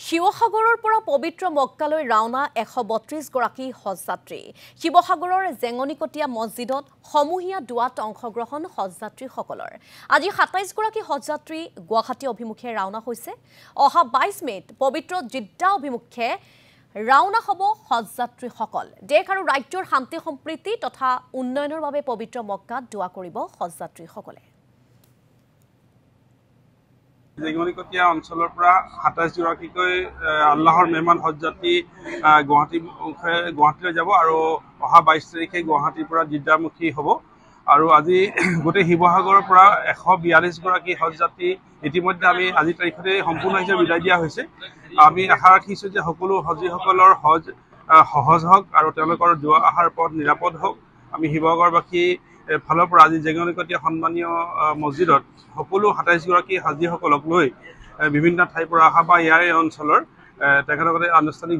শিৱসাগৰৰ পৰা পবিত্ৰ মক্কালৈ ৰাওনা ১৩২ গৰাকী হজযাত্ৰী শিৱসাগৰৰ জেঙনিকটীয়া মছজিদত সমূহীয়া দুৱাত অংশগ্ৰহণ হজযাত্ৰীসকলৰ আজি ২৭ গৰাকী হজযাত্ৰী গুৱাহাটী অভিমুখে ৰাওনা হৈছে অহা ২২ মেত পবিত্ৰ জিদ্দা অভিমুখে ৰাওনা হ'ব হজযাত্ৰীসকল দেশ আৰু ৰাজ্যৰ শান্তি সম্প্ৰীতি তথা উন্নয়নৰ বাবে পবিত্ৰ মক্কাত দুৱা কৰিব হজযাত্ৰীসকলে জেঙনিকটীয়া অঞ্চলৰ পৰা ২৭ গৰাকীকৈ আল্লাহৰ মেহমান হজযাত্ৰী গুৱাহাটীলৈ যাব আৰু অহা ২২ তাৰিখে গুৱাহাটীৰ পৰা জিদ্দামুখী হ'ব আৰু আজি গোটেই শিৱসাগৰৰ পৰা ১৪২ গৰাকী হজযাত্ৰী ইতিমধ্যে আমি আজি তাৰিখতে সম্পূৰ্ণ হিচাপে বিদায় দিয়া হৈছে আমি আশা ৰাখিছোঁ যে সকলো হজীসকলৰ হজ সহজ হওক আৰু তেওঁলোকৰ যোৱা অহাৰ পথ নিৰাপদ হওক আমি শিৱসাগৰবাসী ফালৰ পৰা আজি জেঙনিকটীয়া সন্মানীয় মছজিদত সকলো ২৭ গৰাকী হাজীসকলক লৈ বিভিন্ন ঠাইৰ পৰা অহা বা ইয়াৰে অঞ্চলৰ তেখেতসকলে আনুষ্ঠানিক